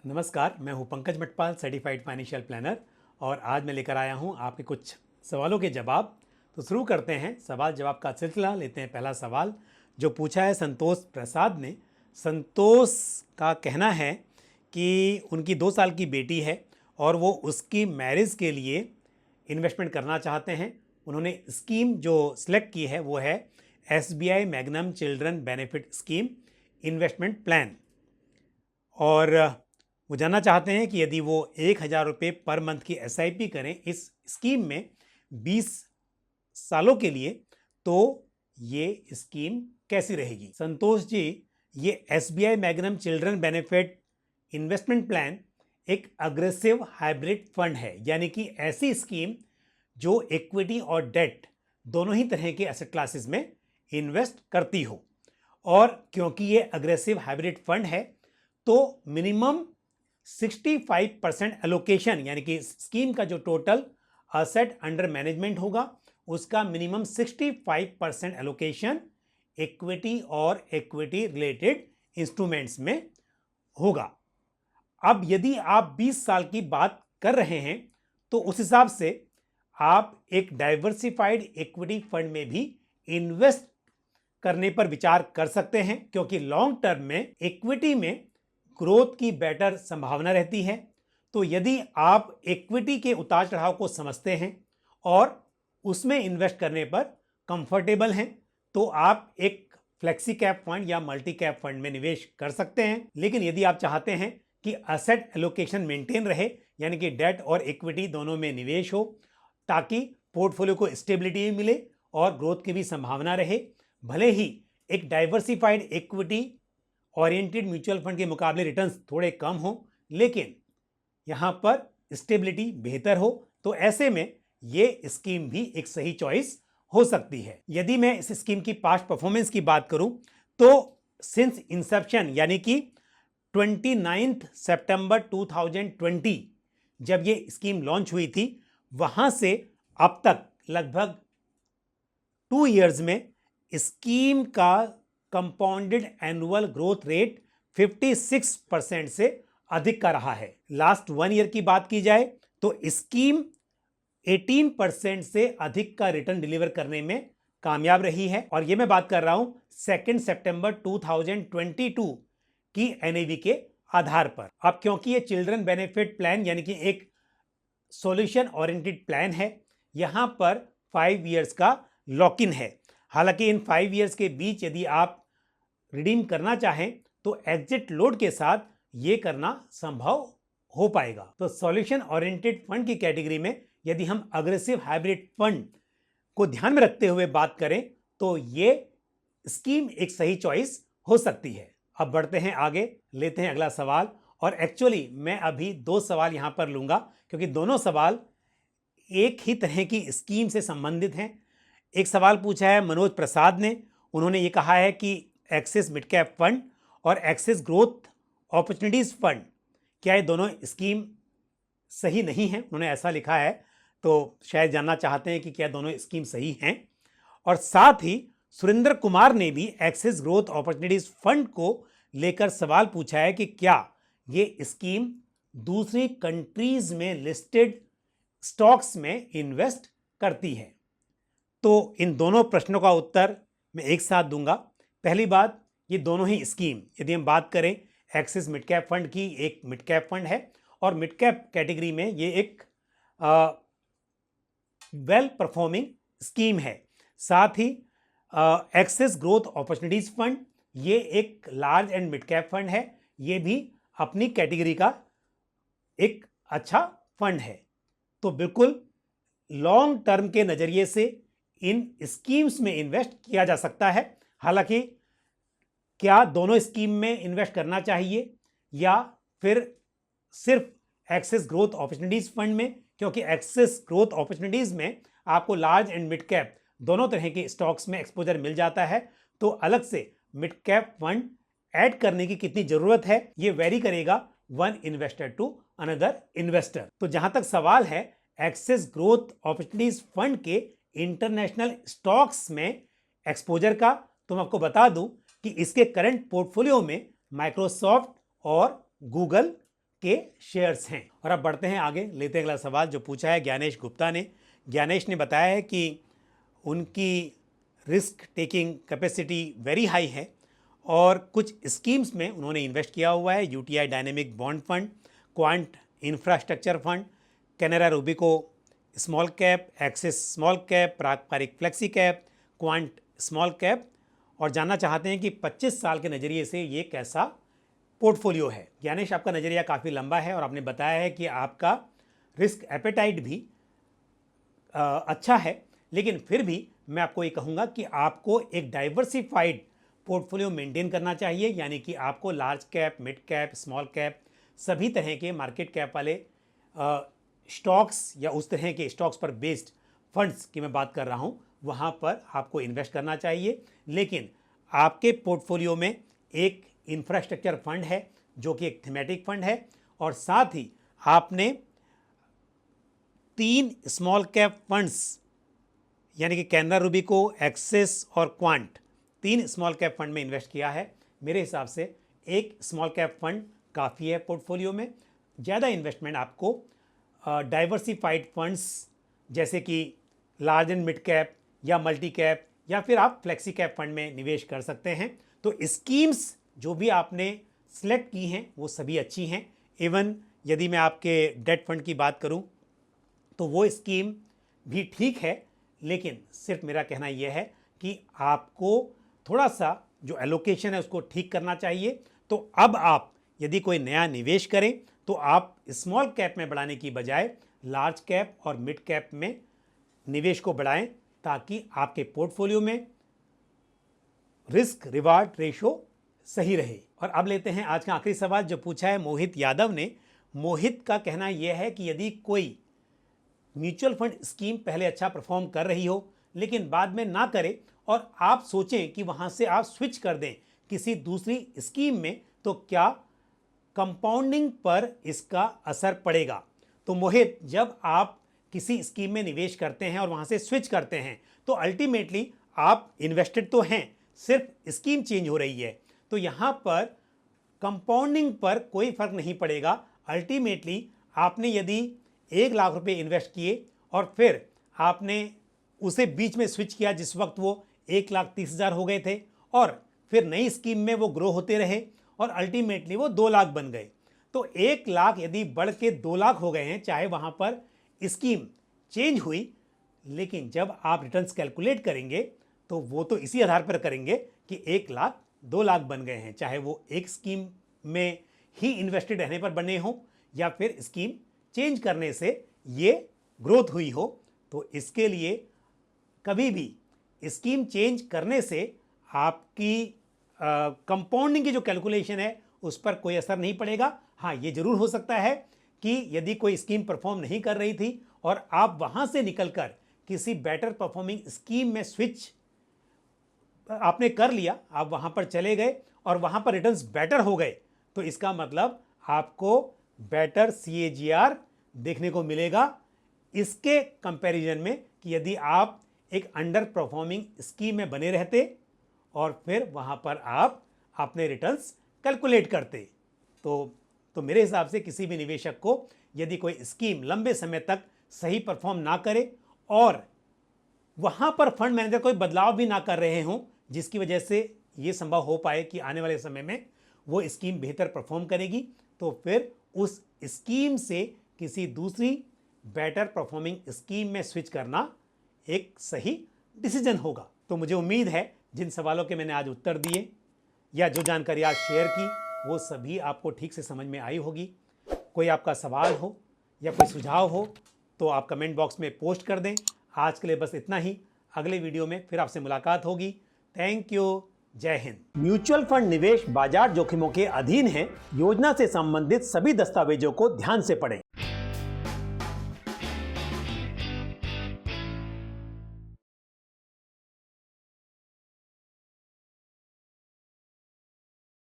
नमस्कार, मैं हूं Pankaj Matpal, certified financial planner और आज मैं लेकर आया हूं आपके कुछ सवालों के जवाब। तो शुरू करते हैं, सवाल जवाब का सिलसिला लेते हैं। पहला सवाल जो पूछा है संतोष प्रसाद ने। संतोष का कहना है कि उनकी 2 साल की बेटी है और वो उसकी मैरिज के लिए इन्वेस्टमेंट करना चाहते हैं। उन्होंने स्कीम जो सिलेक्ट की है वो है SBI magnum children benefit scheme investment plan, और वो जानना चाहते हैं कि यदि वो 1,000 रुपये पर मंथ की SIP करें इस स्कीम में 20 सालों के लिए, तो ये स्कीम कैसी रहेगी। संतोष जी, ये SBI magnum children benefit investment plan एक अग्रेसिव हाइब्रिड फंड है, यानी कि ऐसी स्कीम जो इक्विटी और डेट दोनों ही तरह के एसेट क्लासेस में इन्वेस्ट करती हो। और क्योंकि ये अग्रेसिव हाइब्रिड फंड है तो मिनिमम 65% एलोकेशन, यानी कि स्कीम का जो टोटल असेट अंडर मैनेजमेंट होगा उसका मिनिमम 65% एलोकेशन इक्विटी और इक्विटी रिलेटेड इंस्ट्रूमेंट्स में होगा। अब यदि आप 20 साल की बात कर रहे हैं तो उस हिसाब से आप एक डाइवर्सिफाइड इक्विटी फंड में भी इन्वेस्ट करने पर विचार कर सकते हैं, क्योंकि लॉन्ग टर्म में इक्विटी में ग्रोथ की बेटर संभावना रहती है। तो यदि आप इक्विटी के उतार चढ़ाव को समझते हैं और उसमें इन्वेस्ट करने पर कंफर्टेबल हैं तो आप एक फ्लेक्सी कैप फंड या मल्टी कैप फंड में निवेश कर सकते हैं। लेकिन यदि आप चाहते हैं कि एसेट एलोकेशन मेंटेन रहे, यानी कि डेट और इक्विटी दोनों में निवेश हो ताकि पोर्टफोलियो को स्टेबिलिटी भी मिले और ग्रोथ की भी संभावना रहे, भले ही एक diversified equity oriented mutual fund के मुकाबले रिटर्न्स थोड़े कम हो लेकिन यहां पर स्टेबिलिटी बेहतर हो, तो ऐसे में ये स्कीम भी एक सही चॉइस हो सकती है। यदि मैं इस स्कीम की पास्ट परफॉर्मेंस की बात करूं तो सिंस इंसेप्शन, यानी कि 29 सितंबर 2020 जब ये स्कीम लॉन्च हुई थी, वहां से अब तक लगभग 2 इयर्स में स्कीम का कंपाउंडेड एनुअल ग्रोथ रेट 56% से अधिक का रहा है। लास्ट 1 ईयर की बात की जाए तो स्कीम 18% से अधिक का रिटर्न डिलीवर करने में कामयाब रही है, और यह मैं बात कर रहा हूं 2 सितंबर 2022 की NAV के आधार पर। अब क्योंकि ये चिल्ड्रन बेनिफिट प्लान यानी कि एक सॉल्यूशन ओरिएंटेड प्लान है, यहां पर 5 इयर्स का लॉक इन है। हालांकि इन 5 इयर्स के बीच यदि आप रिडीम करना चाहें तो एग्जिट लोड के साथ ये करना संभव हो पाएगा। तो सॉल्यूशन ओरिएंटेड फंड की कैटेगरी में यदि हम अग्रेसिव हाइब्रिड फंड को ध्यान में रखते हुए बात करें तो ये स्कीम एक सही चॉइस हो सकती है। अब बढ़ते हैं आगे, लेते हैं अगला सवाल। और एक्चुअली मैं अभी 2 सवाल यहां पर लूंगा क्योंकि दोनों सवाल एक ही तरह की स्कीम से संबंधित हैं। एक सवाल पूछा है मनोज प्रसाद ने। उन्होंने ये कहा है कि एक्सिस मिड कैप फंड और एक्सिस ग्रोथ अपॉर्चुनिटीज फंड, क्या ये दोनों स्कीम सही नहीं है? उन्होंने ऐसा लिखा है, तो शायद जानना चाहते हैं कि क्या दोनों स्कीम सही हैं। और साथ ही सुरेंद्र कुमार ने भी एक्सिस ग्रोथ अपॉर्चुनिटीज फंड को लेकर सवाल पूछा है कि क्या ये स्कीम दूसरी कंट्रीज में लिस्टेड स्टॉक्स में इन्वेस्ट करती है। तो इन दोनों प्रश्नों का उत्तर मैं एक साथ दूंगा। पहली बात, ये दोनों ही स्कीम, यदि हम बात करें एक्सिस मिड कैप फंड की, एक मिड कैप फंड है और मिड कैप कैटेगरी में ये एक वेल परफॉर्मिंग स्कीम है। साथ ही एक्सिस ग्रोथ अपॉर्चुनिटीज फंड ये एक large and mid cap fund है, ये भी अपनी कैटेगरी का एक अच्छा फंड है। तो बिल्कुल लॉन्ग टर्म के नजरिए से इन स्कीम्स में इन्वेस्ट किया जा सकता है। हालांकि क्या दोनों स्कीम में इन्वेस्ट करना चाहिए या फिर सिर्फ एक्सिस ग्रोथ अपॉर्चुनिटीज फंड में, क्योंकि एक्सिस ग्रोथ अपॉर्चुनिटीज में आपको लार्ज एंड मिड कैप दोनों तरह के स्टॉक्स में एक्सपोजर मिल जाता है, तो अलग से मिड कैप फंड ऐड करने की कितनी जरूरत है ये वेरी करेगा one investor to another investor. तो जहां तक सवाल है एक्सिस ग्रोथ अपॉर्चुनिटीज फंड के इंटरनेशनल स्टॉक्स में एक्सपोजर का, तो मैं आपको बता दूं कि इसके करंट पोर्टफोलियो में माइक्रोसॉफ्ट और गूगल के शेयर्स हैं। और अब बढ़ते हैं आगे, लेते हैं अगला सवाल जो पूछा है ज्ञानेश गुप्ता ने। ज्ञानेश ने बताया है कि उनकी risk taking capacity very high है और कुछ स्कीम्स में उन्होंने इन्वेस्ट किया हुआ है। UTI dynamic bond fund, quant infrastructure fund, Canara Robeco small cap, axis small cap, पारंपरिक flexi cap, quant small cap, और जानना चाहते हैं कि 25 साल के नज़रिए से ये कैसा पोर्टफोलियो है। ज्ञानेश, आपका नज़रिया काफ़ी लंबा है और आपने बताया है कि आपका रिस्क एपेटाइट भी अच्छा है, लेकिन फिर भी मैं आपको ये कहूँगा कि आपको एक डाइवर्सिफाइड पोर्टफोलियो मेंटेन करना चाहिए, यानी कि आपको large cap, mid cap, small cap, सभी तरह के मार्केट कैप वाले स्टॉक्स या उस तरह के स्टॉक्स पर बेस्ड फंड्स की मैं बात कर रहा हूँ, वहाँ पर आपको इन्वेस्ट करना चाहिए। लेकिन आपके पोर्टफोलियो में एक इंफ्रास्ट्रक्चर फंड है जो कि एक थीमेटिक फंड है, और साथ ही आपने 3 स्मॉल कैप फंड्स यानी कि कैनरा रूबिको, एक्सिस और क्वांट, 3 स्मॉल कैप फंड में इन्वेस्ट किया है। मेरे हिसाब से एक स्मॉल कैप फंड काफ़ी है पोर्टफोलियो में। ज़्यादा इन्वेस्टमेंट आपको डाइवर्सिफाइड फंड्स जैसे कि लार्ज एंड मिड कैप या मल्टी कैप या फिर आप फ्लेक्सी कैप फंड में निवेश कर सकते हैं। तो स्कीम्स जो भी आपने सेलेक्ट की हैं वो सभी अच्छी हैं। इवन यदि मैं आपके डेट फंड की बात करूं तो वो स्कीम भी ठीक है, लेकिन सिर्फ मेरा कहना यह है कि आपको थोड़ा सा जो एलोकेशन है उसको ठीक करना चाहिए। तो अब आप यदि कोई नया निवेश करें तो आप स्मॉल कैप में बढ़ाने की बजाय लार्ज कैप और मिड कैप में निवेश को बढ़ाएं, ताकि आपके पोर्टफोलियो में रिस्क रिवार्ड रेशो सही रहे। और अब लेते हैं आज का आखिरी सवाल जो पूछा है मोहित यादव ने। मोहित का कहना यह है कि यदि कोई म्यूचुअल फंड स्कीम पहले अच्छा परफॉर्म कर रही हो लेकिन बाद में ना करे और आप सोचें कि वहां से आप स्विच कर दें किसी दूसरी स्कीम में, तो क्या कंपाउंडिंग पर इसका असर पड़ेगा? तो मोहित, जब आप किसी स्कीम में निवेश करते हैं और वहां से स्विच करते हैं तो अल्टीमेटली आप इन्वेस्टेड तो हैं, सिर्फ स्कीम चेंज हो रही है। तो यहां पर कंपाउंडिंग पर कोई फर्क नहीं पड़ेगा। अल्टीमेटली आपने यदि 1 लाख रुपए इन्वेस्ट किए और फिर आपने उसे बीच में स्विच किया जिस वक्त वो 1,30,000 हो गए थे, और फिर नई स्कीम में वो ग्रो होते रहे और अल्टीमेटली वो 2 लाख बन गए, तो 1 लाख यदि बढ़ के 2 लाख हो गए हैं, चाहे वहां पर स्कीम चेंज हुई, लेकिन जब आप रिटर्न्स कैलकुलेट करेंगे तो वो तो इसी आधार पर करेंगे कि 1 लाख 2 लाख बन गए हैं, चाहे वो एक स्कीम में ही इन्वेस्टेड रहने पर बने हों या फिर स्कीम चेंज करने से ये ग्रोथ हुई हो। तो इसके लिए कभी भी स्कीम चेंज करने से आपकी कंपाउंडिंग की जो कैलकुलेशन है उस पर कोई असर नहीं पड़ेगा। हाँ, ये जरूर हो सकता है कि यदि कोई स्कीम परफॉर्म नहीं कर रही थी और आप वहां से निकलकर किसी बेटर परफॉर्मिंग स्कीम में स्विच आपने कर लिया, आप वहां पर चले गए और वहां पर रिटर्न्स बेटर हो गए, तो इसका मतलब आपको बेटर CAGR देखने को मिलेगा इसके कंपैरिजन में कि यदि आप एक अंडर परफॉर्मिंग स्कीम में बने रहते और फिर वहां पर आप अपने रिटर्न्स कैलकुलेट करते। तो मेरे हिसाब से किसी भी निवेशक को यदि कोई स्कीम लंबे समय तक सही परफॉर्म ना करे और वहां पर फंड मैनेजर कोई बदलाव भी ना कर रहे हों जिसकी वजह से ये संभव हो पाए कि आने वाले समय में वो स्कीम बेहतर परफॉर्म करेगी, तो फिर उस स्कीम से किसी दूसरी बेटर परफॉर्मिंग स्कीम में स्विच करना एक सही डिसीजन होगा। तो मुझे उम्मीद है जिन सवालों के मैंने आज उत्तर दिए या जो जानकारी आज शेयर की वो सभी आपको ठीक से समझ में आई होगी। कोई आपका सवाल हो या कोई सुझाव हो तो आप कमेंट बॉक्स में पोस्ट कर दें। आज के लिए बस इतना ही, अगले वीडियो में फिर आपसे मुलाकात होगी। थैंक यू, जय हिंद। म्यूचुअल फंड निवेश बाजार जोखिमों के अधीन है। योजना से संबंधित सभी दस्तावेजों को ध्यान से पढ़ें।